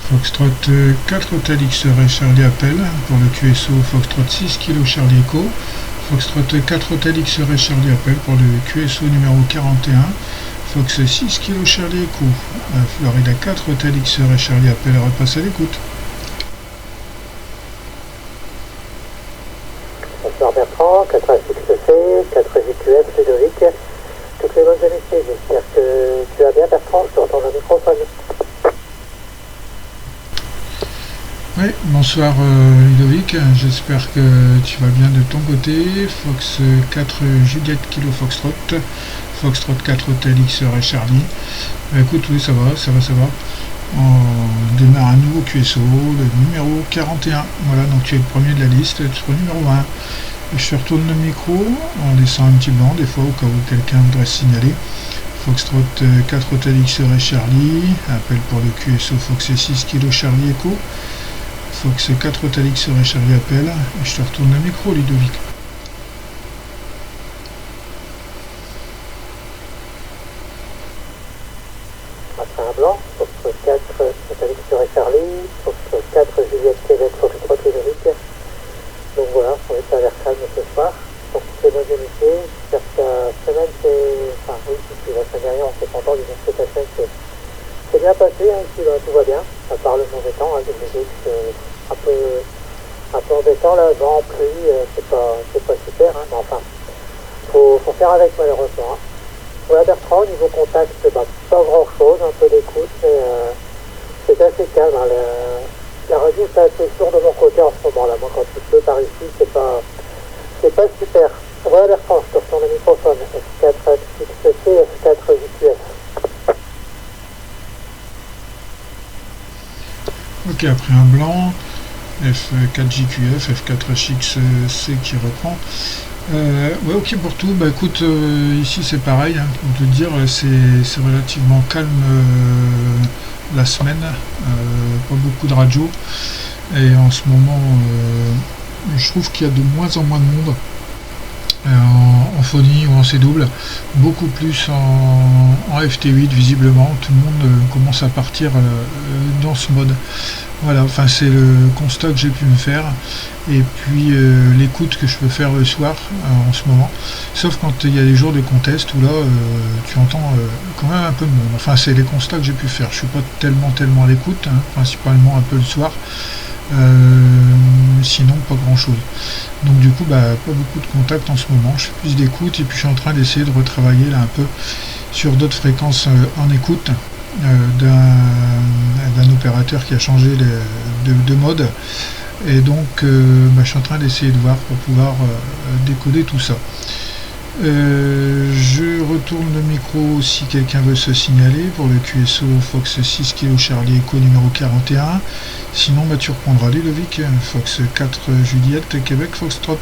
Foxtrot 4 Hotel X-Ray Charlie Appel pour le QSO Foxtrot 6 kg Charlie Echo. Foxtrot 4 Hotel X-Ray Charlie Appel pour le QSO numéro 41. Fox 6 kg Charlie Echo. Florida 4 Hotel X-Ray Charlie Appel repasse à l'écoute. Bonsoir Bertrand, 4 ASXC, 4 JQF, Ludovic. Toutes les bonnes amitiés, j'espère que tu vas bien Bertrand, je te retourne le microphone. Oui, bonsoir Ludovic, j'espère que tu vas bien de ton côté. Fox 4 Juliette Kilo Foxtrot, Foxtrot 4 Hotel X-Ray Charlie. Écoute, oui, ça va. On démarre un nouveau QSO, le numéro 41. Voilà, donc tu es le premier de la liste, tu es le numéro 1. Je retourne le micro en laissant un petit blanc, des fois au cas où quelqu'un voudrait signaler. Foxtrot 4 Hotel X-Ray Charlie, appel pour le QSO Fox 6 kg Charlie Echo. Fox 4 Hotel X-Ray Charlie appel, et je te retourne le micro Ludovic. Après un blanc, Fox 4 Hotel X-Ray Charlie, Fox 4 Juliette Québec, Fox 3 Ludovic. Donc voilà, on est à l'air calme ce soir. Pour toutes les bonnes unités, j'espère que ta semaine c'est... Enfin oui, si la semaine dernière on s'est pas entendu, donc cette semaine c'est bien passé, hein, ici tout va bien, à part le mauvais temps, hein, un peu embêtant là, vent, pluie, c'est pas super, hein, mais enfin, faut faire avec malheureusement. Hein. Voilà Bertrand, au niveau contact, pas grand chose, un peu d'écoute, mais c'est assez calme. Hein, la radio c'est assez sourd de mon côté en ce moment là. Moi quand il pleut par ici, c'est pas super. Voilà Bertrand, je te retourne le microphone. F4 XC, F4 JQF. Ok, après un blanc, F4JQF, F4HXC qui reprend. Ouais, ok pour tout. Bah écoute, ici c'est pareil, hein, pour te dire, c'est relativement calme la semaine, pas beaucoup de radio. Et en ce moment, je trouve qu'il y a de moins en moins de monde. En phonie ou en C-double, beaucoup plus en FT8 visiblement, tout le monde commence à partir dans ce mode. Voilà, enfin c'est le constat que j'ai pu me faire, et puis l'écoute que je peux faire le soir en ce moment, sauf quand il y a des jours de contest où là tu entends quand même un peu de monde. Enfin c'est les constats que j'ai pu faire, je suis pas tellement à l'écoute, hein, principalement un peu le soir. Sinon pas grand chose, donc du coup pas beaucoup de contacts en ce moment, je fais plus d'écoute, et puis je suis en train d'essayer de retravailler là un peu sur d'autres fréquences en écoute d'un opérateur qui a changé de mode, et donc je suis en train d'essayer de voir pour pouvoir décoder tout ça. Je retourne le micro si quelqu'un veut se signaler pour le QSO Fox 6 kg Charlie Echo numéro 41. Sinon tu reprendras Ludovic, Fox 4 Juliette Québec Foxtrot.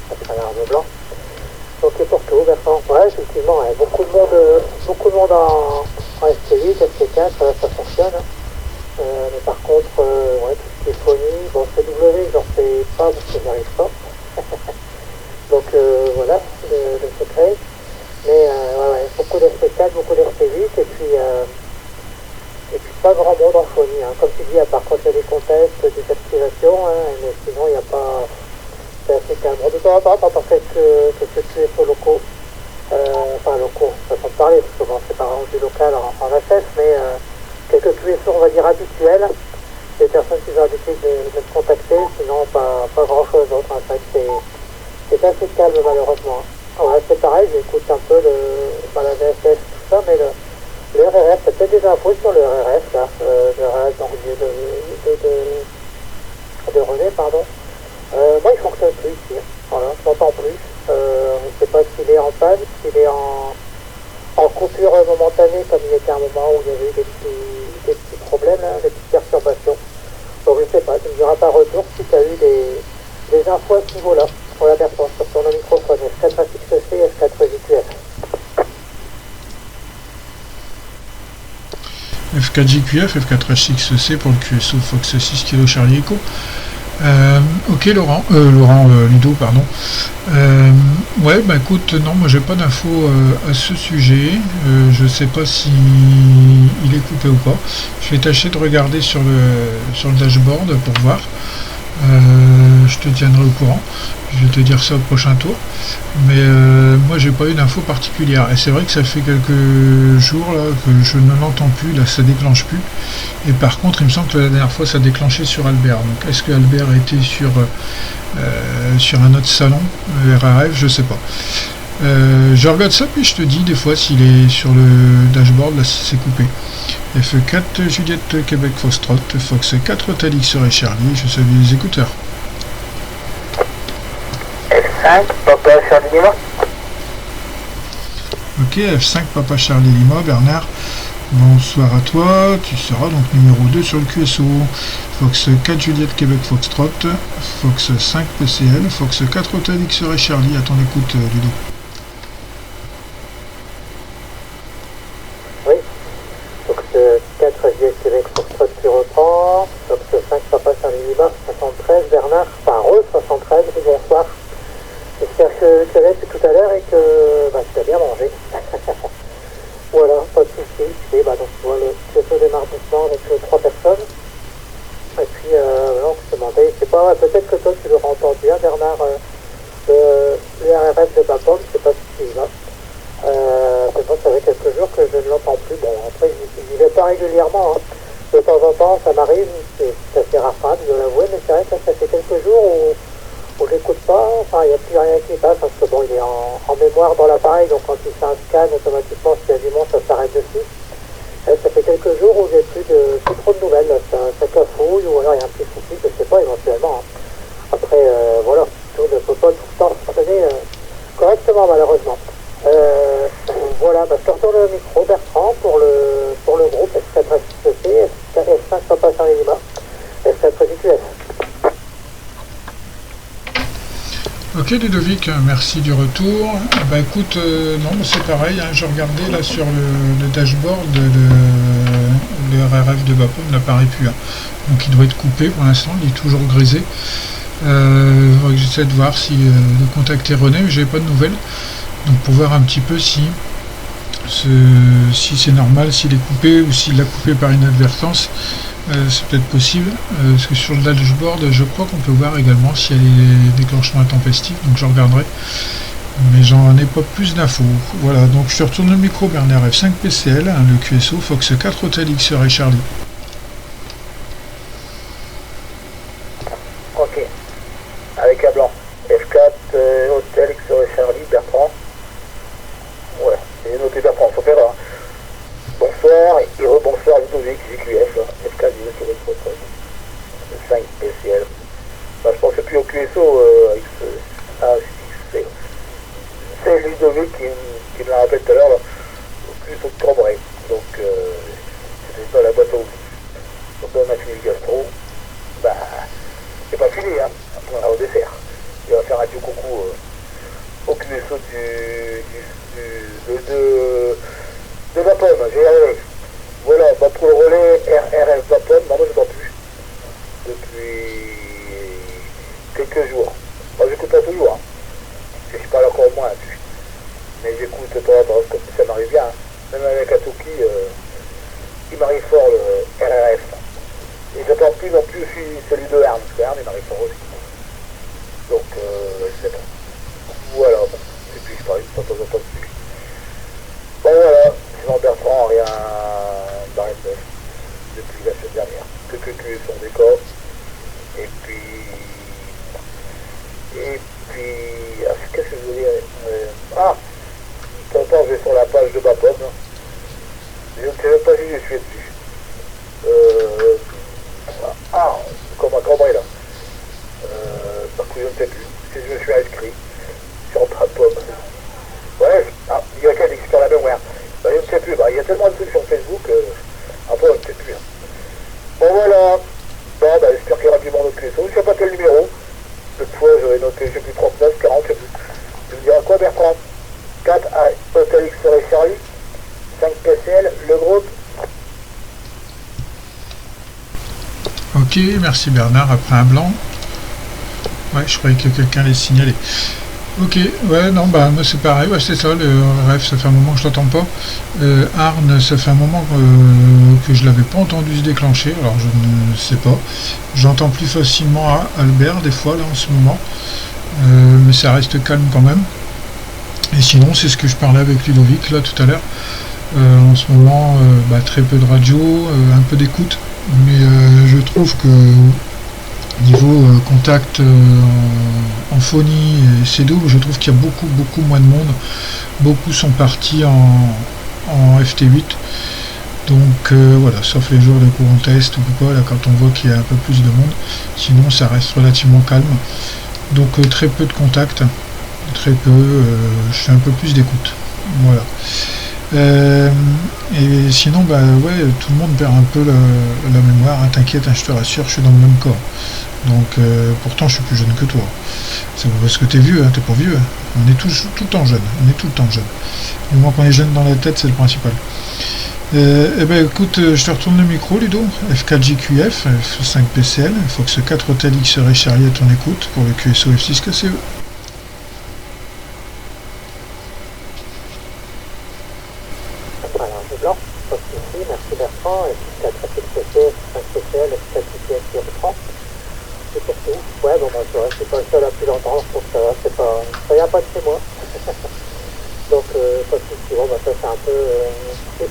Après l'arme blanc. Ok pour tout, Bertrand. Ouais, effectivement, beaucoup de monde en ST8, ST4, ça fonctionne. Mais par contre, ouais, tout ce qui est phonie, bon, CW, j'en fais pas parce que j'arrive pas. Donc voilà, le secret. Mais ouais, beaucoup d'ST4, beaucoup d'ST8, et puis pas grand monde en phonie. Hein. Comme tu dis, à part quand il y a des contests, des activations, hein, mais sinon il n'y a pas... C'est assez calme. De temps en temps, t'entends quelques QSO locaux. Enfin locaux, façon de parler, parce que bon, c'est pas vraiment du local en FF, mais quelques QSO, on va dire, habituels. Des personnes qui ont l'habitude de me contacter, sinon pas grand chose d'autre. En fait, c'est assez calme malheureusement. Ouais, c'est pareil, j'écoute un peu la VSS, tout ça, mais le RRF, t'as peut-être des infos sur le RRF, là, le RRF d'Anglier de René, pardon. Moi, il fonctionne plus ici. Voilà, je m'entends plus. Je ne sais pas s'il est en panne, s'il est en coupure momentanée, comme il était à un moment où il y avait eu des petits problèmes. F4JQF, F4HXC pour le QSO Fox 6 kg Charlie Echo. Ok Ludo, pardon. Ouais, bah écoute, non, moi j'ai pas d'infos à ce sujet. Je sais pas si il est coupé ou pas. Je vais tâcher de regarder sur le dashboard pour voir. Je te tiendrai au courant. Je vais te dire ça au prochain tour. Mais moi j'ai pas eu d'infos particulières. Et c'est vrai que ça fait quelques jours là que je ne l'entends plus, là ça déclenche plus. Et par contre il me semble que la dernière fois ça déclenchait sur Albert. Donc est-ce que Albert était sur un autre salon, RRF, je sais pas. Je regarde ça puis je te dis des fois s'il est sur le dashboard là si c'est coupé. F4 Juliette Québec Foxtrot, Fox 4 Talix et Charlie, je salue les écouteurs. F5 Papa Charlie Lima. Ok, F5 Papa Charlie Lima, Bernard. Bonsoir à toi, tu seras donc numéro 2 sur le QSO. Fox 4 Juliette Québec Foxtrot, Fox 5 PCL, Fox 4 Talix et Charlie, à ton écoute Ludo. Fox 4 JS Québec Foxtrot qui reprend, Fox 5 Papa Charlie Lima, 73, Bernard, enfin Rose 73, et bonsoir. J'espère que tu es là depuis tout à l'heure et que tu as bien mangé. Voilà, pas de soucis. Et donc tu vois, le QSO démarre doucement avec 3 personnes. Et puis, on se demandait, je sais pas, peut-être que toi tu l'auras entendu, hein, Bernard, le RRF de Bapom, je sais pas si tu y vas. Mais moi, ça fait quelques jours que je ne l'entends plus. Bon, après, je n'y vais pas régulièrement. Hein. De temps en temps, ça m'arrive, c'est assez rafraîchi, je dois l'avouer, mais c'est vrai que ça fait quelques jours où je n'écoute pas, enfin, il n'y a plus rien qui passe, parce que bon, il est en mémoire dans l'appareil, donc quand il fait un scan, automatiquement, s'il y a du monde, ça s'arrête dessus. Et ça fait quelques jours où j'ai plus trop de nouvelles, ça cafouille, ou alors il y a un petit souci, je ne sais pas, éventuellement. Hein. Après, voilà, tout ne peut pas tout le temps fonctionner correctement, malheureusement. Voilà, je te retourne le micro, Bertrand, pour le groupe F4HCC, F5 Papa Charlie Lima, F4JQF. Ok Ludovic, merci du retour. Bah écoute, non, c'est pareil, hein, je regardais là sur le dashboard, le RRF de Bapom n'apparaît plus. Hein. Donc il doit être coupé pour l'instant, il est toujours grisé. Faudrait que j'essaie de voir si de contacter René, mais j'avais pas de nouvelles. Donc pour voir un petit peu si c'est normal, s'il est coupé ou s'il l'a coupé par inadvertance. C'est peut-être possible, parce que sur le dashboard, je crois qu'on peut voir également s'il y a des déclenchements intempestifs, donc je regarderai, mais j'en ai pas plus d'infos. Voilà, donc je te retourne le micro, Bernard. F5 PCL, hein, le QSO, Fox 4 Hotel X et Charlie. Ok, avec un blanc. F4 Hotel X et Charlie, Bertrand. Ouais, j'ai noté Bertrand, sauf erreur. Bonsoir et rebonsoir Ludovic, JQF, F4 Québec Foxtrot, 5 PCL. Je pensais plus au QSO avec ce c'est Ludovic qui me l'a rappelé tout à l'heure, au QSO de Cambrai. Donc c'était pas la boîte à outils. Donc on a fini le gastro. C'est pas fini, hein. On a au dessert. Il va faire un petit coucou au QSO de Bapom, j'ai arrivé. Voilà, pour le relais RRF Bapom, moi je ne vois plus. Depuis quelques jours. Moi j'écoute pas toujours, hein. Je parle encore moins là-dessus. Mais j'écoute de temps en temps, comme ça m'arrive bien. Hein. Même avec Atuki, il m'arrive fort le RRF. Et j'attends plus non plus celui de Ern, parce que Ern il m'arrive fort aussi. Donc, je sais pas. Voilà, bon. Et puis je parle de temps en temps dessus. Bon voilà, sinon Bertrand, rien d'arrêt de neuf depuis la semaine dernière. Que son décor. Et puis, qu'est-ce que je veux dire de temps en temps je vais sur la page de Bapom. Je ne sais même pas si je suis dessus. Comme un cambrai là. Parce que je ne sais plus. Si je me suis inscrit sur Bapom. Ouais, il y a quelqu'un qui dans la mémoire. Je ne sais plus, il y a tellement de trucs sur Facebook, après on ne sait plus. Hein. Bon voilà, j'espère qu'il y aura du monde au QSO. Je ne sais pas quel numéro. Cette fois j'aurais noté, je sais plus 39, 40, je sais plus. Tu me diras quoi Bertrand? 4 à Hotel X et Charlie, 5 PCL, le groupe. Ok, merci Bernard, après un blanc. Ouais, je croyais que quelqu'un allait signaler. Ok, ouais, non, bah moi c'est pareil, ouais, c'est ça, le rêve, ça fait un moment que je l'entends pas. Arne, ça fait un moment que je l'avais pas entendu se déclencher, alors je ne sais pas. J'entends plus facilement Albert des fois là en ce moment, mais ça reste calme quand même. Et sinon, c'est ce que je parlais avec Ludovic là tout à l'heure. En ce moment, bah, très peu de radio, un peu d'écoute, mais je trouve que niveau contact en phonie et c'est double, je trouve qu'il y a beaucoup moins de monde. Beaucoup sont partis en FT8. Donc voilà, sauf les jours de courant test ou quoi, là quand on voit qu'il y a un peu plus de monde. Sinon ça reste relativement calme. Donc très peu de contact, très peu, je fais un peu plus d'écoute. Voilà. Et sinon, bah ouais, tout le monde perd un peu la mémoire. Hein, t'inquiète, hein, je te rassure, je suis dans le même corps. Donc, pourtant, je suis plus jeune que toi. C'est pas parce que t'es vieux, hein, t'es pas vieux. Hein. On est tout le temps jeune. On est tout le temps jeune. Du moment qu'on est jeune dans la tête, c'est le principal. Eh ben, écoute, je te retourne le micro, Ludo. F4JQF, F5PCL, Fox 4 Hotel X-Ray Charlie à ton écoute pour le QSO F6KCE. Alors, c'est blanc, pas de souci, merci Bertrand, et puis 4 FPC, 5 PCL, 4 PCL qui reprend. C'est pour tout. Ouais, bon, moi, je suis pas le seul à plus l'entendre, donc ça va, c'est pas, ça vient pas de chez moi. Donc, pas de souci, bon, bah, ça c'est un peu, c'est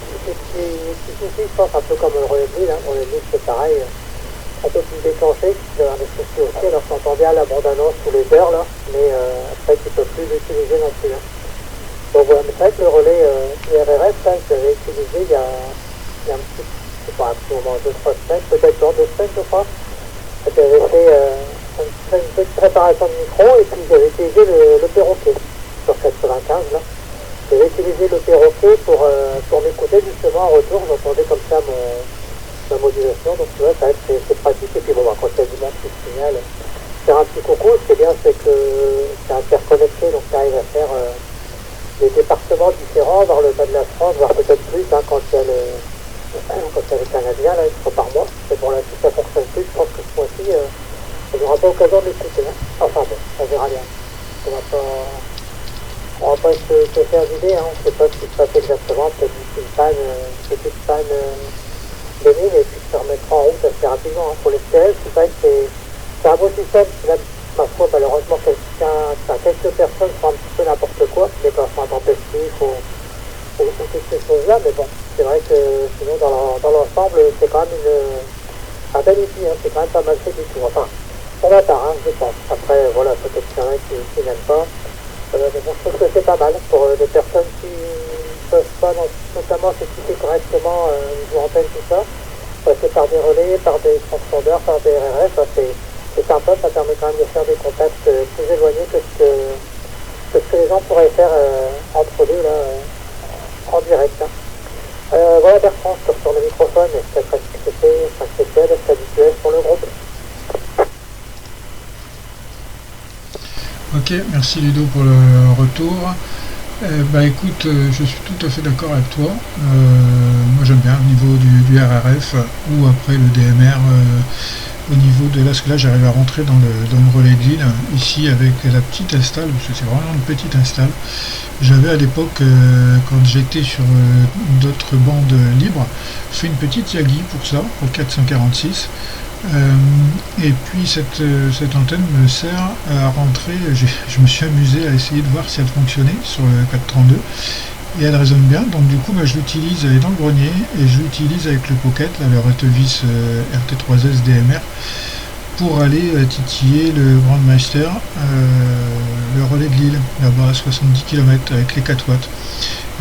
souci, je pense, un peu comme le relais de Lille, hein. Le relais de Lille, c'est pareil, un peu plus déclenché, qui a des soucis aussi, alors j'entends bien la bande-annonce tous les heures, là, mais après, tu peux plus l'utiliser non plus, hein. Donc voilà, mais c'est vrai que le relais IRRS, là, que j'avais utilisé il y a un petit, je sais pas, un petit moment, 2-3 semaines, peut-être dans 2 semaines, je crois. J'avais fait une petite préparation de micro et puis j'avais utilisé le perroquet sur 95 là. J'avais utilisé le perroquet pour m'écouter justement en retour, j'entendais comme ça ma modulation, donc tu vois, c'est pratique. Et puis bon, bah, quand il y a du monde qui se signale, faire un petit coucou, ce qui est bien, c'est que c'est interconnecté, donc tu arrives à faire des départements différents, voir le bas de la France, voir peut-être plus hein, quand il y a les Canadiens, là, une fois par mois. Mais bon, là, si ça fonctionne plus, je pense que ce mois-ci, on n'aura pas l'occasion de l'écouter. Hein. Enfin bon, on verra bien. On va pas se faire d'idée, hein. On ne sait pas ce qui se passe exactement, peut-être une petite panne de mine, et puis se remettra en route assez rapidement. Hein. Pour les CL, c'est vrai que c'est un beau système, là, ma foi, malheureusement, quelques personnes font un petit peu n'importe quoi, des placements intempestifs ou toutes ces choses-là, mais bon, c'est vrai que sinon, dans l'ensemble, c'est quand même un bel outil, hein, c'est quand même pas mal fait du tout. Enfin, pour ma part, hein, je pense. Après, voilà, peut-être qu'il y en a qui n'aiment pas. Mais bon, je trouve que c'est pas mal pour des personnes qui ne peuvent pas, notamment s'équiper correctement niveau antenne, tout ça, passer par des relais, par des transpondeurs, par des RRF, c'est sympa, ça permet quand même de faire des contacts plus éloignés que ce que les gens pourraient faire entre deux là, en direct. Hein. Voilà Bertrand, je te retourne le microphone, et 4 FPC, 5 PCL, FKJQF pour le groupe. Ok, merci Ludo pour le retour. Bah écoute, je suis tout à fait d'accord avec toi. Moi j'aime bien au niveau du RRF ou après le DMR au niveau de là, parce que là j'arrive à rentrer dans le relais de Lille ici avec la petite install, parce que c'est vraiment une petite install. J'avais à l'époque, quand j'étais sur d'autres bandes libres, fait une petite Yagi pour ça, au 446. Et puis cette antenne me sert à rentrer, je me suis amusé à essayer de voir si elle fonctionnait sur le 432 et elle résonne bien, donc du coup je l'utilise, elle est dans le grenier et je l'utilise avec le Pocket, là, le Retevis RT3S DMR pour aller titiller le Grandmeister, le relais de Lille, là-bas à 70 km avec les 4 watts.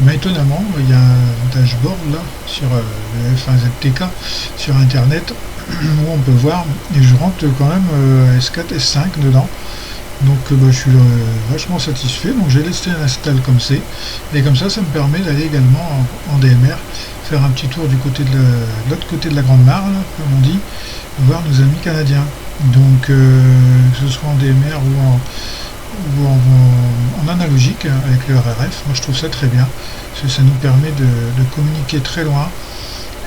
Mais étonnamment, il y a un dashboard là sur le F1ZTK sur internet où on peut voir, et je rentre quand même S4, S5 dedans. Donc je suis vachement satisfait, donc j'ai laissé un install comme c'est, et comme ça me permet d'aller également en DMR, faire un petit tour du côté de l'autre côté de la Grande Mare, là, comme on dit, voir nos amis canadiens. Donc que ce soit en DMR ou en analogique avec le RRF, moi je trouve ça très bien, parce que ça nous permet de communiquer très loin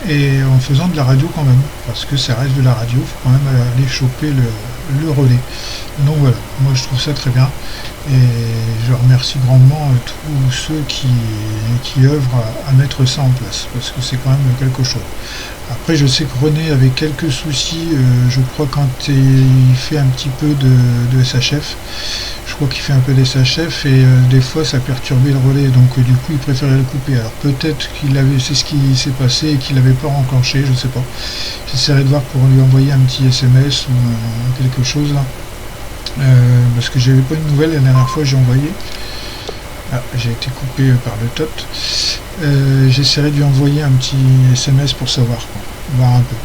et en faisant de la radio quand même, parce que ça reste de la radio, il faut quand même aller choper le relais. Donc voilà, moi je trouve ça très bien, et je remercie grandement tous ceux qui œuvrent à mettre ça en place, parce que c'est quand même quelque chose. Après, je sais que René avait quelques soucis, je crois, quand il fait un petit peu de SHF. Je crois qu'il fait un peu des SHF et des fois ça perturbait le relais, donc du coup il préférait le couper. Alors peut-être c'est ce qui s'est passé et qu'il n'avait pas enclenché, je ne sais pas. J'essaierai de voir pour lui envoyer un petit SMS ou quelque chose là. Parce que j'avais pas une nouvelle la dernière fois, j'ai envoyé. Ah, j'ai été coupé par le tot. J'essaierai de lui envoyer un petit SMS pour savoir, quoi. Voir un peu.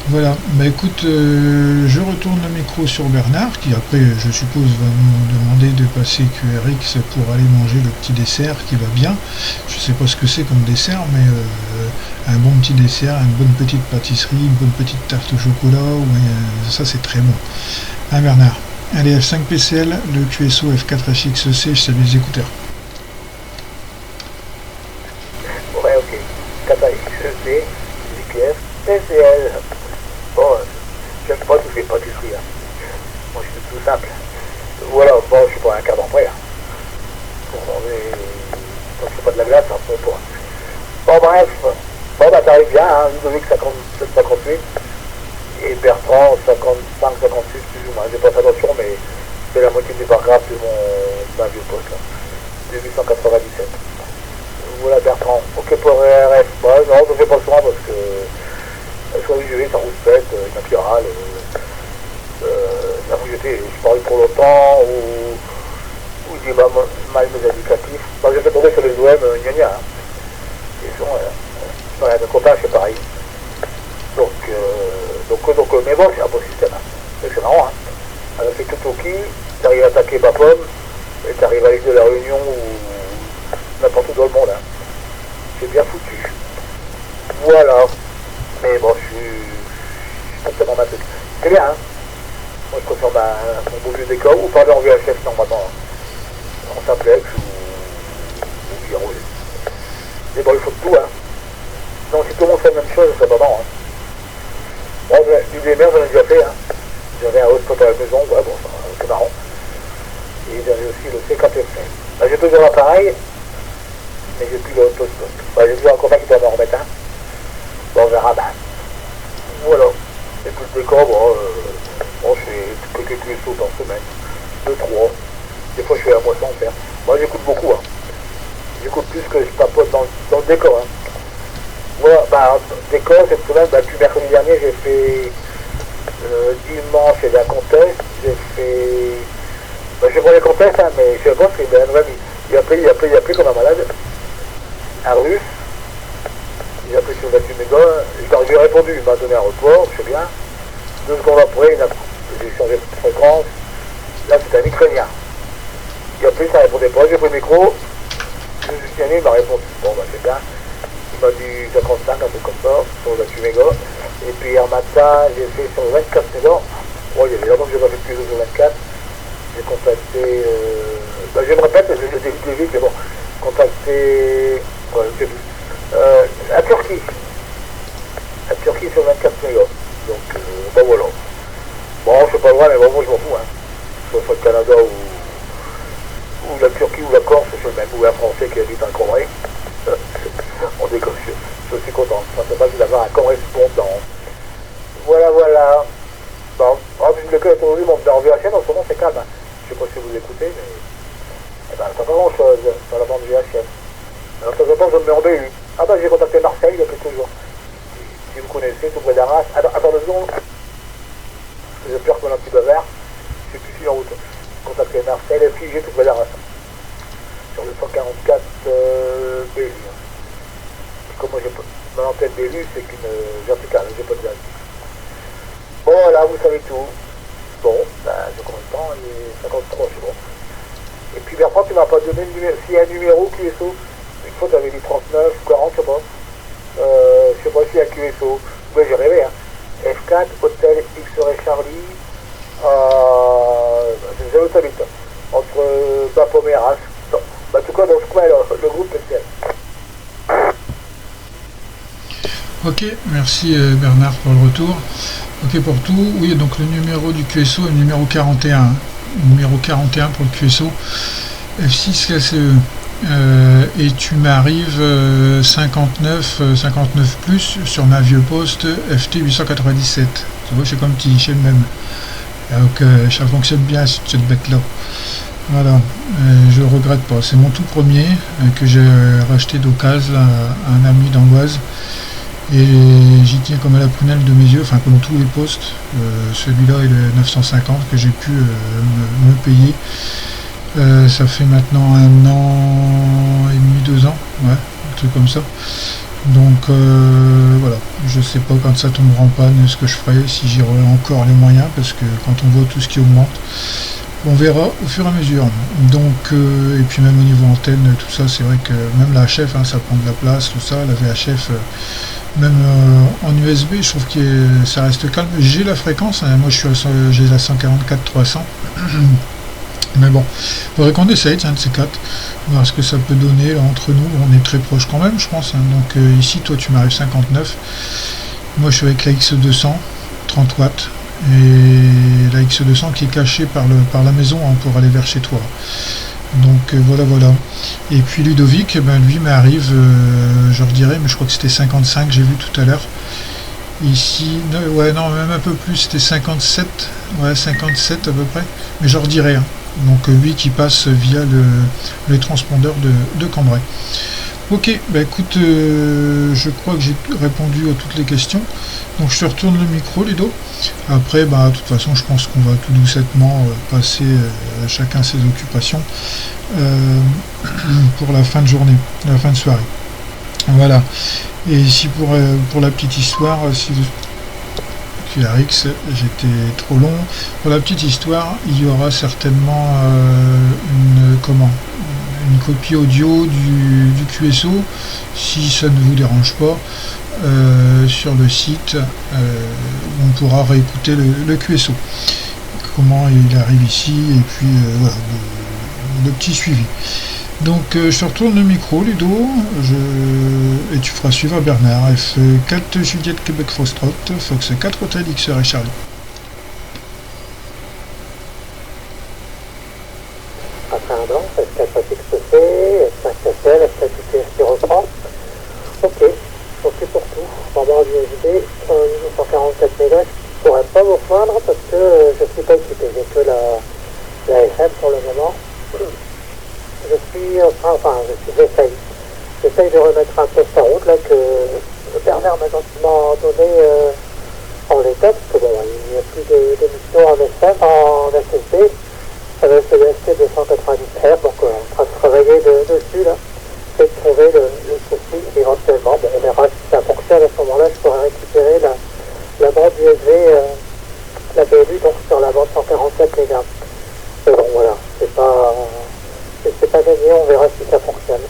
Voilà, bah écoute, je retourne le micro sur Bernard, qui après, je suppose, va nous demander de passer QRX pour aller manger le petit dessert qui va bien. Je sais pas ce que c'est comme dessert, mais un bon petit dessert, une bonne petite pâtisserie, une bonne petite tarte au chocolat, ça c'est très bon. Hein Bernard? Allez, F5 PCL, le QSO F4HXC, je salue les écouteurs. Ouais, ok. 4HXC, JQF, PCL. Bon, j'aime pas toutes les pâtisseries. Hein. Moi, je suis tout simple. Voilà, bon, je suis pas un quart d'en près. Hein. Pour manger, quand je fais pas de la glace, hein, peu importe. Bon, bref. Bon, bah, t'arrives bien, hein. Ludovic 57-58. Et Bertrand 55-56, plus ou moins. J'ai pas fait attention, mais c'est la moitié du paragraphe de ma vieux poste, là. 1897. Voilà, Bertrand. Ok pour RF. Bah, non, je fais pas soin parce que soit UV, ça rouspète, une apirale, la mouilleté, je parle trop longtemps, ou des mal mes éducatifs. Bah, j'ai fait tomber sur les OM, gna gna. Hein. Ils sont, ouais, mes copains, c'est pareil. Donc, mais bon, c'est un beau système. Hein. C'est marrant, hein. Alors, c'est tout au qui, t'arrives à attaquer Bapom, et t'arrives à l'île de la Réunion ou n'importe où dans le monde. Hein. C'est bien foutu. Voilà. Mais bon, je suis totalement ma truc. C'est bien, hein. Moi, je préfère mon beau vieux décor, ou parler en VHF normalement, en simplex, ou Hero. Mais bon, il faut tout, hein. Non, si tout le monde fait la même chose, c'est pas marrant, hein. Bon, du DMR, j'en ai déjà fait, hein. J'avais un hotspot à la maison, ouais, bon, c'est marrant. Et j'avais aussi le C4F. Bah, j'ai toujours l'appareil, mais j'ai plus le hotspot. Bah, j'ai toujours un copain qui doit m'en remettre un. Bon, on verra, bah. Voilà. Et puis le décor, bon, je fais quelques QSO par semaine. 2, 3. Des fois, je fais un mois sans faire. Moi, j'écoute beaucoup, hein. J'écoute plus que je papote dans le décor, hein. Voilà, bah, décor, cette semaine, bah, depuis mercredi dernier, j'ai fait dimanche, il y a un contest, j'ai fait... Bah, je vois les contests, hein, mais je sais pas, c'est un ami. Il a pris comme un malade, un russe, il a pris sur 28 mégas, je lui ai répondu, il m'a donné un report, je sais bien. 2 secondes après, j'ai changé de fréquence, là c'est un Ukrainien. Il a pris, ça répondait pas, j'ai pris le micro, je suis signé, il m'a répondu, bon bah c'est bien. Il m'a dit 55, un truc comme ça, sur 28 mégas. Et puis hier matin, j'ai fait sur 24 mégas. Bon, il y avait longtemps que je n'ai pas fait plus de 24. J'ai contacté... bah, je me répète, je l'ai vite, mais bon. Contacté... Ouais, je sais plus. La Turquie. La Turquie sur 24 mégas. Donc, bah voilà. Bon, c'est pas loin, mais bon, moi je m'en fous. Hein. Soit le Canada ou la Turquie ou la Corse, c'est le même. Ou un Français qui habite en Corée. On déconne, je suis content. Ça fait pas d'avoir un correspondant. Voilà. Bon, le cas est aujourd'hui, en VHN, en ce moment c'est calme. Hein. Je sais pas si vous écoutez, mais eh ben, ça pas grand chose dans la bande VHN. Alors, de temps en temps, je me mets en BU. Ah bah, j'ai contacté Marseille il y a quelques jours. Si vous connaissez, tout près d'Arras. Attends 2 secondes. Parce que j'ai peur que mon petit bavard. Je suis plus en route. Contacté Marseille, et puis j'ai tout près d'Arras. Sur le 144 BU. Comme moi, mon antenne BU, c'est qu'une verticale, j'ai pas de directive. Bon, voilà, vous savez tout. Bon, ben, j'ai combien de temps? Il est 53, c'est bon. Et puis Bertrand, tu m'as pas donné le numéro. S'il y a un numéro QSO, une fois tu avais dit 39, 40, je sais pas. Je sais pas s'il y a QSO. Ouais, j'ai rêvé, hein. F4, Hôtel X-Ray Charlie, c'est où t'habites, entre Bapom et Arras. Bah, en tout cas, dans ce coin, le groupe PCL. Ok, merci Bernard pour le retour. Ok pour tout. Oui, donc le numéro du QSO est le numéro 41. Numéro 41 pour le QSO. F6 KCE. Et tu m'arrives 59 plus sur ma vieux poste FT 897. Tu vois, c'est comme petit chez le même. Donc ça fonctionne bien cette bête là. Voilà, je regrette pas. C'est mon tout premier que j'ai racheté d'occasion à un ami d'Amboise. Et j'y tiens comme à la prunelle de mes yeux, enfin comme tous les postes. Celui-là est le 950 que j'ai pu me payer. Ça fait maintenant 1 an et demi, 2 ans, ouais, un truc comme ça. Donc voilà, je sais pas quand ça tombera en panne ce que je ferai, si j'y aurai encore les moyens, parce que quand on voit tout ce qui augmente, on verra au fur et à mesure. Donc et puis même au niveau antenne, tout ça, c'est vrai que même la HF, ça prend de la place, tout ça, la VHF, même en USB, je trouve que ça reste calme. J'ai la fréquence, moi j'ai la 144-300. Mais bon, il faudrait qu'on essaye, de ces quatre, voir ce que ça peut donner là, entre nous. On est très proche quand même, je pense. Donc ici, toi, tu m'arrives 59. Moi, je suis avec la X200, 30 watts. Et la X200 qui est cachée par la maison pour aller vers chez toi. Donc voilà. Et puis Ludovic, lui m'arrive, je redirais, mais je crois que c'était 55, j'ai vu tout à l'heure. Ici, ouais, non, même un peu plus, c'était 57, ouais, 57 à peu près, mais je redirais. Donc lui qui passe via le transpondeur de Cambrai. Ok, écoute, je crois que j'ai répondu à toutes les questions. Donc je te retourne le micro, Ludo. Après, de toute façon, je pense qu'on va tout doucettement passer chacun ses occupations pour la fin de journée, la fin de soirée. Voilà. Et ici pour la petite histoire, si QRX, j'étais trop long. Pour la petite histoire, il y aura certainement une copie audio du QSO, si ça ne vous dérange pas, sur le site où on pourra réécouter le QSO. Comment il arrive ici, et puis voilà, le petit suivi. Donc je te retourne le micro, Ludo, et tu feras suivre à Bernard. F4 Juliette Québec Foxtrot, Fox 4 Hôtel XR et Charlie. Après un blanc, F4 XC, F5 SL, F4 UTS qui reprend. Ok pour tout. Standard USB, 144 MHz, je ne pourrais pas vous rejoindre parce que je ne suis pas équipé, j'ai que la FM pour le moment. J'essaye de remettre un poste en route là que Bernard m'a gentiment donné en l'état, parce que bon, il n'y a plus d'émissions en FM, en SSB, avec le ST 290R, donc on est en train de travailler dessus là, et de trouver le souci éventuellement. Bon, on verra si ça fonctionne à ce moment-là, je pourrais récupérer la bande USB, la BLU, donc sur la bande 144 MHz. Mais bon, voilà, c'est pas gagné, on verra si ça fonctionne.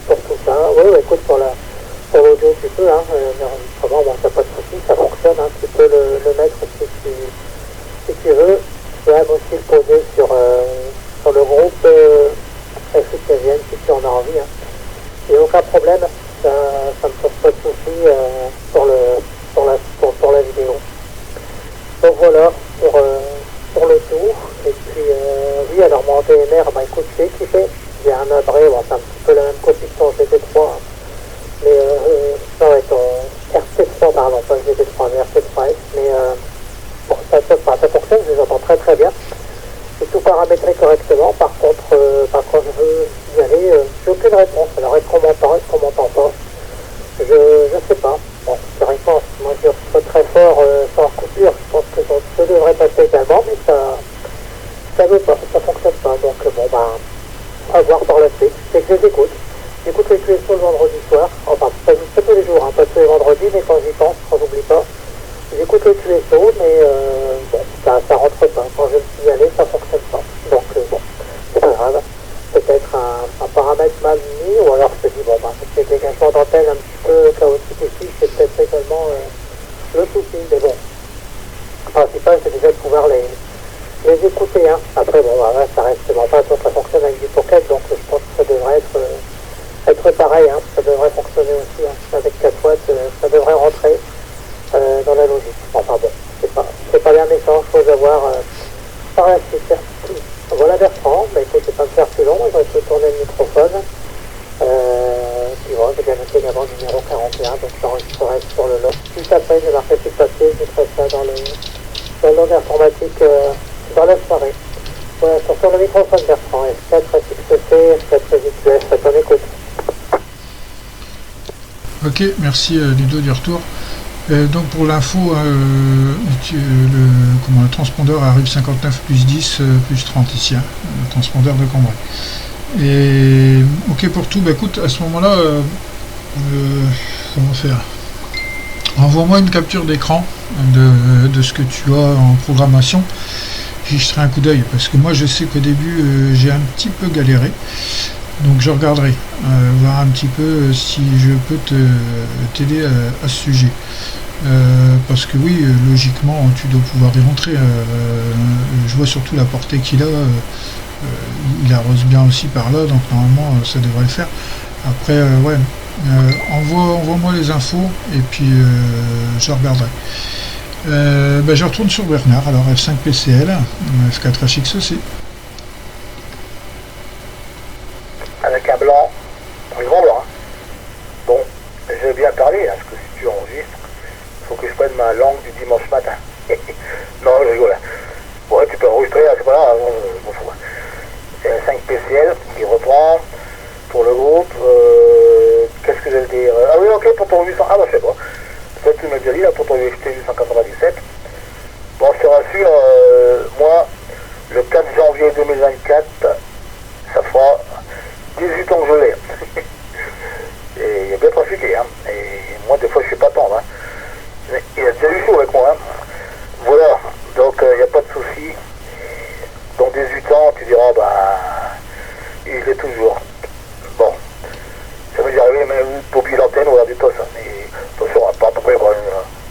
Pour tout ça, oui, écoute, pour l'audio, tu peux, l'enregistrement, t'as pas de soucis, ça fonctionne, tu peux le mettre si tu veux. Tu peux même aussi le poser sur le groupe FXVN si tu en as envie. Il n'y a aucun problème, ça me pose pas de soucis pour la vidéo. Donc voilà, pour le tour. Et puis, oui, alors mon DMR, écoute, je suis équipé. J'ai un abré, c'est un petit peu la même copie que ton GT3, mais ça va être en RT3, pardon, pas GT3, mais RT3S, mais bon, ça fonctionne, je les entends très très bien. J'ai tout paramétré correctement, par contre, quand je veux y aller, j'ai aucune réponse. Alors, est-ce qu'on m'entend pas? Je sais pas. Bon, théoriquement, moi je reçois très fort sans coupure, je pense que ça devrait passer également, mais ça veut pas, ça fonctionne pas. Donc à voir par la suite. C'est que je les écoute. J'écoute les QSO le vendredi soir, enfin pas tous les jours, pas tous les vendredis, mais quand j'y pense, quand j'oublie pas. J'écoute les QSO, mais bon, ça rentre pas. Quand je me suis allé, ça fonctionne pas. Donc bon, c'est pas grave. Peut-être un paramètre mal mis, ou alors je te dis, c'est le dégagement d'antenne un petit peu chaotique ici, c'est peut-être également le souci, mais bon. Le principal, c'est déjà de pouvoir les écouter. Après, ça reste, ça fonctionne avec du pocket, donc je pense que ça devrait être être pareil, hein, ça devrait fonctionner aussi, hein, avec 4 watts, ça devrait rentrer dans la logique. Enfin bon, c'est pas bien méchant, chose à voir par la suite. Voilà Bertrand, bah écoute, je vais pas me faire plus long, je vais essayer de tourner le microphone. Puis voilà, j'ai bien noté également le numéro 41, donc j'enregistrerai sur le lot. Juste après, je vais marquer sur le papier, je mettrai ça dans le lot d'informatique dans la soirée. Voilà, sur le microphone Bertrand, F4, F6C, F4 VQF, ça t'en écoute. Ok, merci Ludo du retour. Donc pour l'info, le transpondeur arrive 59 plus 10 plus 30 ici, hein, le transpondeur de Cambrai. Et ok pour tout, bah écoute, à ce moment-là, comment faire? Envoie-moi une capture d'écran de ce que tu as en programmation. J'y jeterai un coup d'œil parce que moi je sais qu'au début j'ai un petit peu galéré. Donc je regarderai, voir un petit peu si je peux t'aider à ce sujet. Parce que oui, logiquement, tu dois pouvoir y rentrer. Je vois surtout la portée qu'il a. Il arrose bien aussi par là, donc normalement ça devrait le faire. Après, ouais, envoie-moi les infos et puis je regarderai. Je retourne sur Bernard. Alors F5 PCL, F4 HXEC. Avec un blanc, un grand blanc. Hein. Bon, je vais bien parler, hein, parce que si tu enregistres, il faut que je prenne ma langue du dimanche matin. Non, je rigole. Ouais, tu peux enregistrer, c'est pas là, je m'en fous. C'est un 5 PCL qui reprend pour le groupe. Qu'est-ce que je vais dire? Ah oui, ok, pour ton 800. Ah bah c'est bon. Peut-être que tu m'as déjà dit là pour ton UFT 897. Bon, je te rassure, moi, le 4 janvier 2024, ça fera 18 ans que je l'ai. Et il a bien profité, hein. Et moi, des fois, je suis pas tendre, hein. Mais il a déjà eu chaud avec moi, hein. Voilà, donc il n'y a pas de souci. Dans 18 ans, tu diras, bah, il est toujours. Bon, ça veut dire arriver même pour pied l'antenne ou avoir du tos, hein. Mais attention, pas à peu près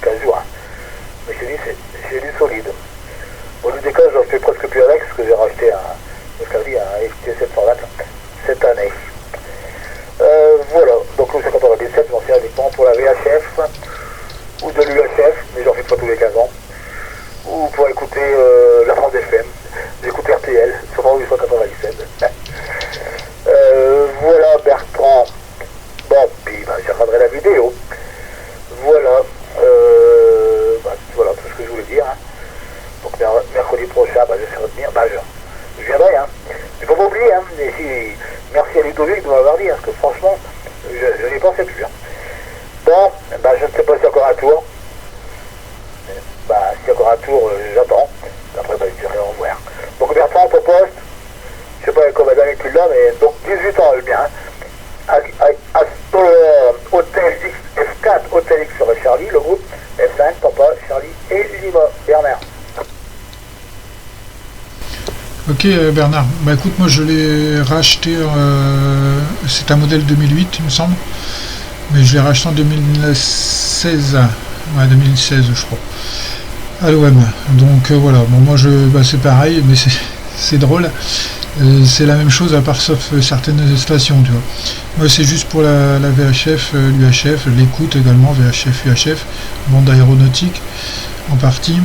15 jours, hein. Mais je te dis, c'est du solide. Au lieu des cas, j'en fais presque plus avec, parce que j'ai racheté un FT 720 cette année. Voilà, donc le 5097, j'en sers uniquement pour la VHF ou de l'UHF, mais j'en fais pas tous les 15 ans. Ou pour écouter la France FM, j'écoute RTL, sur 897. Voilà Bertrand. Bon, puis je regarderai la vidéo. Voilà, voilà tout ce que je voulais dire. Hein. Donc mercredi prochain, j'essaierai de venir. Je viendrai, hein. Il faut pas oublier, hein. Et merci à Ludovic de m'avoir dit, hein, parce que franchement, je n'y pensais plus. Hein. Bon, je ne sais pas s'il y a encore un tour. S'il y a encore un tour, j'attends. Après, je dirai au revoir. Donc Bertrand, ton poste, je sais pas combien d'années tu l'as, mais donc 18 ans, le bien. Hein. Hôtel X, F4, Hôtel X sur Charlie, le groupe F5, Papa, Charlie et Lima. Bernard. Ok Bernard, écoute, moi je l'ai racheté, c'est un modèle 2008 il me semble, mais je l'ai racheté en 2016, ouais 2016 je crois, à l'OM. Donc voilà, bon moi c'est pareil, mais c'est drôle, c'est la même chose à part sauf certaines stations, tu vois. Moi c'est juste pour la VHF, l'UHF, l'écoute également, VHF, UHF, bande aéronautique en partie,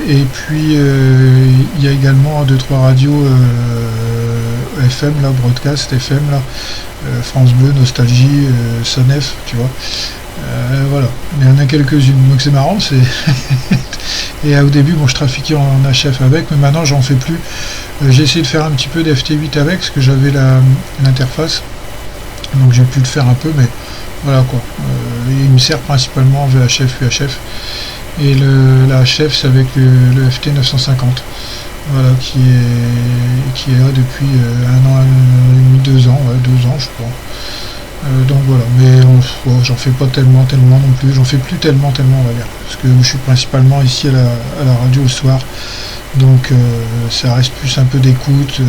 et puis il y a également 2-3 radios FM là, broadcast FM là, France Bleu, Nostalgie, Sonef, tu vois, voilà, il y en a quelques-unes, donc c'est marrant, c'est et au début bon je trafiquais en HF avec, mais maintenant j'en fais plus. J'ai essayé de faire un petit peu d'FT8 avec, parce que j'avais l'interface, donc j'ai pu le faire un peu, mais voilà quoi, il me sert principalement en VHF, UHF. Et la HF c'est avec le FT 950, voilà, qui est là depuis 1 an et demi, 2 ans, ouais, 2 ans je crois. Donc voilà, mais j'en fais pas tellement non plus, j'en fais plus tellement on va dire, parce que je suis principalement ici à la radio le soir, donc ça reste plus un peu d'écoute,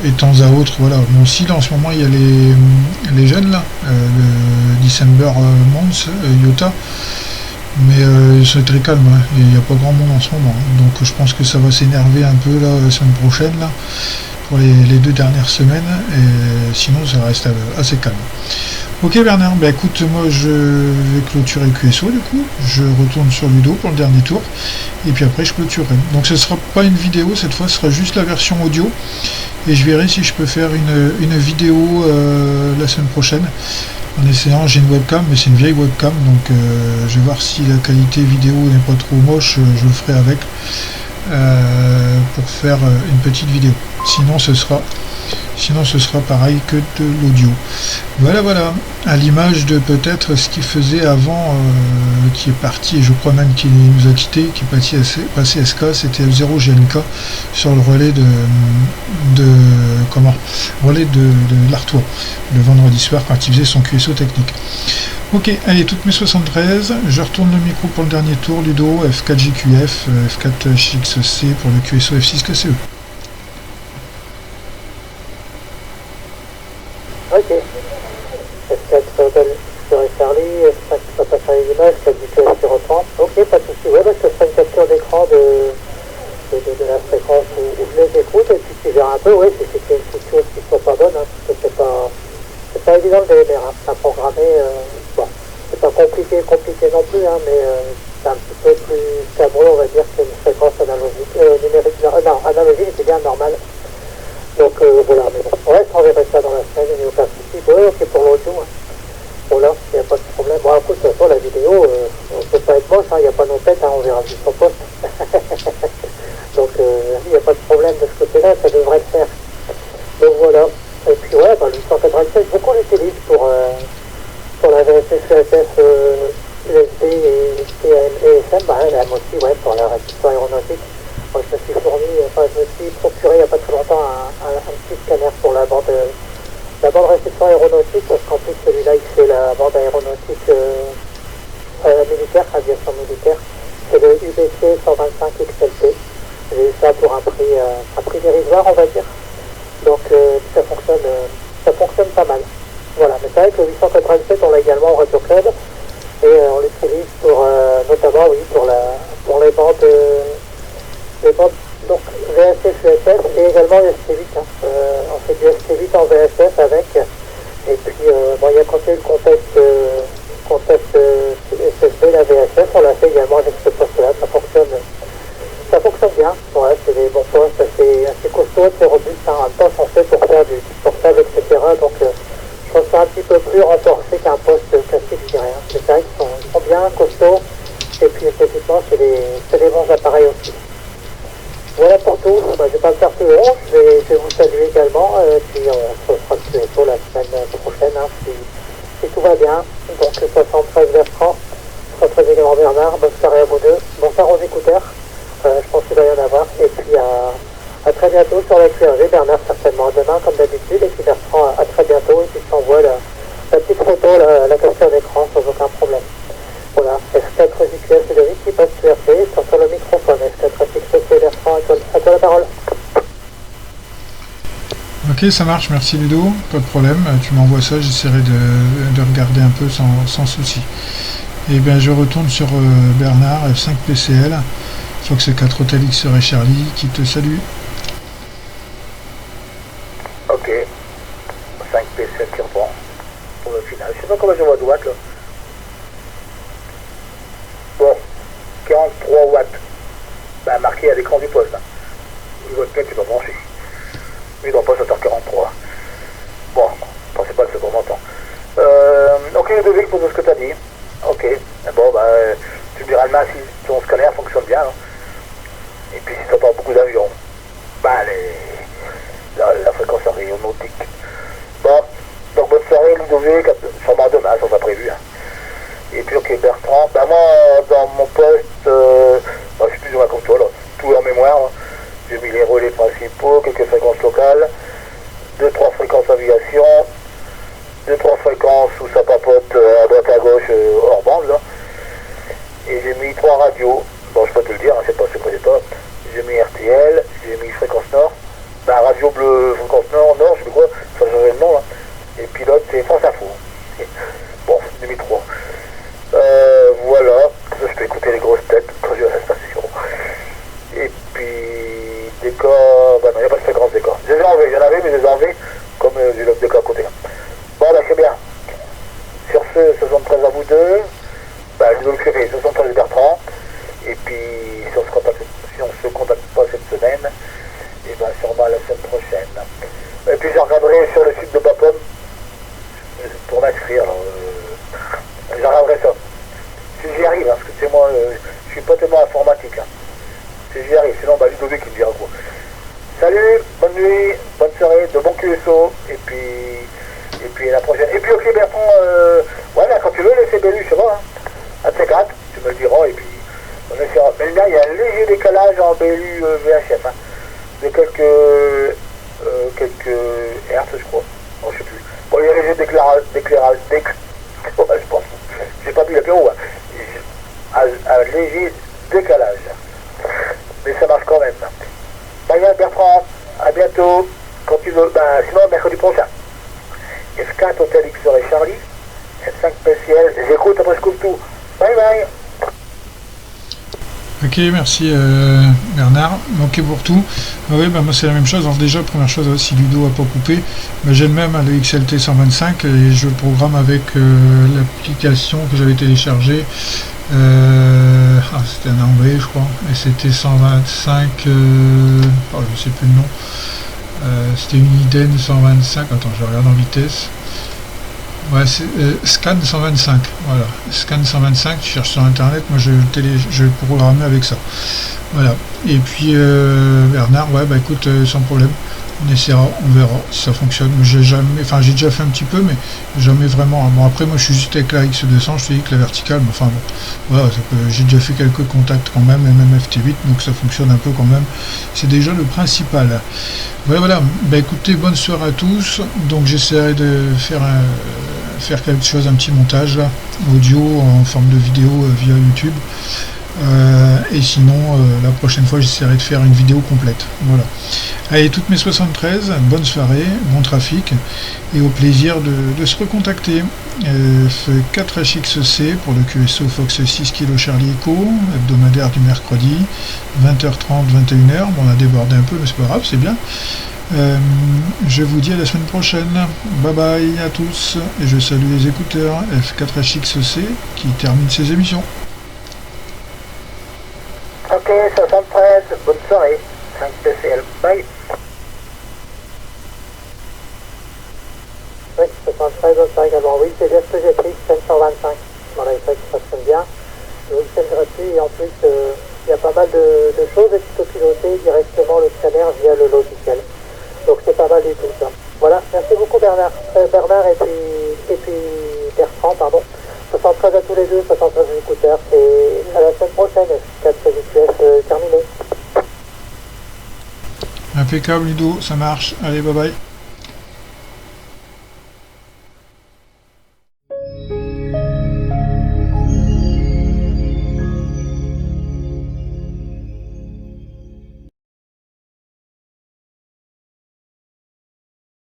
et de temps à autre, voilà. Bon, si là en ce moment il y a les jeunes là, le December Months, Yota. Mais c'est très calme, hein, et il n'y a pas grand monde en ce moment. Donc je pense que ça va s'énerver un peu là, la semaine prochaine, là, pour les 2 dernières semaines, et sinon ça reste assez calme. Ok Bernard, bah écoute, moi je vais clôturer QSO du coup, je retourne sur Ludo pour le dernier tour, et puis après je clôturerai. Donc ce sera pas une vidéo, cette fois ce sera juste la version audio, et je verrai si je peux faire une vidéo la semaine prochaine, en essayant, j'ai une webcam, mais c'est une vieille webcam, donc je vais voir si la qualité vidéo n'est pas trop moche, je le ferai avec, pour faire une petite vidéo. Sinon ce sera pareil que de l'audio. Voilà, à l'image de peut-être ce qu'il faisait avant, qui est parti, et je crois même qu'il nous a quitté, qui est passé SK, c'était F0 GNK sur le relais relais de l'Artois, le vendredi soir quand il faisait son QSO technique. Ok, allez, toutes mes 73, je retourne le micro pour le dernier tour, Ludo, F4JQF, F4XC pour le QSO F6KCE. Ok. F4 sur Charlie, F5 qui va passer les images, 4 GPS qui reprend. Ok, pas de souci. Ouais, parce que ce sera une capture d'écran de la fréquence où je les écoute, et puis tu verras un peu, ouais, si c'était une petite chose qui soit pas bonne, hein, parce que c'est pas évident de DMR, hein. C'est un programmé, bon, c'est pas compliqué non plus, hein, mais c'est un petit peu plus cabreux, on va dire, qu'une fréquence analogique, numérique, non, analogique, c'est bien normal. Donc voilà, mais bon, ouais, on verra ça dans la semaine, il n'y a aucun souci. Oui, ok, pour l'audio, hein. Voilà, il n'y a pas de problème. Bon, écoute, de toute façon, la vidéo, on ne peut pas être moche, hein, il n'y a pas nos têtes, hein, on verra juste son poste. Donc il n'y a pas de problème de ce côté-là, ça devrait le faire. Donc voilà, et puis ouais, bah, 887, beaucoup l'utilisent pour la VSS, USF, USB et ESM, bah, elle aime aussi, ouais, pour la restitution aéronautique. Moi, je me suis procuré il n'y a pas très longtemps un petit scanner pour la bande réception aéronautique, parce qu'en plus celui-là il fait la bande aéronautique militaire, aviation militaire. C'est le UBC 125 XLT. J'ai eu ça pour un prix dérisoire, on va dire. Donc ça fonctionne pas mal. Voilà, mais c'est vrai que le 887 on l'a également en Radio Club, et on l'utilise pour notamment pour les bandes donc VSF, USF et également ST8. Hein. On fait du ST8 en VSF avec, et puis bon, il y a quand il y a eu le contexte SSB, la VSF, on l'a fait également avec ce poste-là, ça fonctionne bien. Ouais, c'est des bons postes assez costauds, assez robustes, hein. En même temps, sont faits pour faire du portable, etc. Donc je trouve ça un petit peu plus renforcé qu'un poste classique, je dirais. Hein. C'est vrai qu'ils sont bien costauds, et puis effectivement, c'est des bons appareils aussi. Voilà pour tout, bah, je ne vais pas me faire plus long, je vais vous saluer également, puis on se fera le QSO la semaine prochaine, hein, si tout va bien. Donc 73 Bertrand, 73 également Bernard, bonne soirée à vous deux, bonsoir aux écouteurs, je pense qu'il va y en avoir, et puis à très bientôt sur la QRG, Bernard certainement demain comme d'habitude, et puis Bertrand à très bientôt, et puis je t'envoie la petite photo, la capture d'écran sans aucun problème. Voilà, F4JQF et Loïc qui passe QRC sur le microphone. F4JQF Bertrand, à toi la parole. Ok, ça marche, merci Ludo, pas de problème, tu m'envoies ça, j'essaierai de regarder un peu sans souci. Et bien je retourne sur Bernard, F5 PCL, Fox 4 Hotel X et Charlie qui te salue. Ok, 5 PCL qui reprend pour le final. Je sais pas comment je vois à droite là. Bon, 43 watts, bah, marqué à l'écran du poste. Hein. Le webcam qui doit brancher. Lui, il doit pas à 43. Bon, pensez pas le second montant. Ok, Ludovic, pour ce que tu as dit. Ok, bon, bah, tu me diras le main si ton scanner fonctionne bien. Hein. Et puis, si tu n'as pas beaucoup d'avions, bah, la fréquence aéronautique. Bon, donc bonne soirée, Ludovic, sûrement demain, ça sera prévu. Hein. Et puis ok Bertrand, bah moi dans mon poste, bah, je suis plus ou moins comme toi là, tout en mémoire, hein. J'ai mis les relais principaux, quelques fréquences locales, 2-3 fréquences aviation, 2-3 fréquences où ça papote à droite à gauche hors bande là. Et j'ai mis 3 radios, bon je peux te le dire, hein, c'est pas secret d'État, j'ai mis RTL, j'ai mis fréquence nord, bah radio bleu, fréquence nord, je sais quoi, ça changeait le nom là. Et puis l'autre c'est France Info. Bon, j'ai mis 3. Voilà, je puis si on se contacte pas cette semaine, et ben sûrement la semaine prochaine. Et puis je regarderai sur le site de Bapom pour m'inscrire. Je regarderai ça. Si j'y arrive, parce que c'est moi, je suis pas tellement informatique. Hein. Si j'y arrive, sinon Ludovic il me dira quoi. Salut, bonne nuit, bonne soirée, de bons QSO, et puis à la prochaine. Et puis ok Bertrand, voilà, quand tu veux laisser Bellu, je sais pas, hein, à tes 4, tu me le diras, et puis on essaiera. Mais là, il y a un léger décalage en Bellu VHF, hein, de quelques hertz, je crois. Non, je sais plus. Bon, il y a un léger d'éclairage, je pense. J'ai pas vu l'apéro, hein. Un léger décalage. Mais ça marche quand même. Bye Bertrand, à bientôt. Quand tu veux, sinon mercredi prochain. F4 Hotel X-Ray Charlie, F5 PCL, j'écoute après je coupe tout. Bye bye. Ok, merci Bernard. Ok pour tout. Oui, moi c'est la même chose. Alors déjà, première chose, si Ludo a pas coupé, j'ai le même, le XLT 125 et je le programme avec l'application que j'avais téléchargée. C'était un anglais, je crois, et c'était 125. Je sais plus le nom. C'était une Iden 125. Attends, je regarde en vitesse. Ouais, c'est Scan 125, voilà, Scan 125, tu cherches sur internet, moi je le programme avec ça, voilà. Et puis Bernard, ouais, écoute, sans problème, on essaiera, on verra si ça fonctionne. J'ai déjà fait un petit peu, mais jamais vraiment. Bon, après moi je suis juste avec la X200, je te dis que la verticale, mais enfin bon, voilà, j'ai déjà fait quelques contacts quand même, MMFT8, donc ça fonctionne un peu quand même, c'est déjà le principal. Voilà, écoutez, bonne soirée à tous. Donc j'essaierai de faire quelque chose, un petit montage là, audio en forme de vidéo via YouTube. Et sinon, la prochaine fois, j'essaierai de faire une vidéo complète. Voilà. Allez, toutes mes 73, bonne soirée, bon trafic, et au plaisir de se recontacter. F4HXC pour le QSO Fox 6 Kilo Charlie Echo, hebdomadaire du mercredi, 20h30, 21h. Bon, on a débordé un peu, mais c'est pas grave, c'est bien. Je vous dis à la semaine prochaine. Bye bye à tous, et je salue les écouteurs F4HXC qui termine ses émissions. Ok, 73, bonne soirée, 5 PCL, bye. Oui, 73, bonne soirée également. Oui, c'est bien ce que j'ai pris, 525. Voilà, il faut que ça fonctionne bien. Le week-end gratuit, et en plus, il y a pas mal de choses, et tu peux piloter directement le scanner via le logiciel. Donc c'est pas mal du tout ça. Voilà, merci beaucoup Bernard et puis Bertrand, pardon. 73 à tous les deux, 73 écouteurs, et à la semaine prochaine, 4 VQS terminé. Impeccable Ludo, ça marche. Allez, bye bye.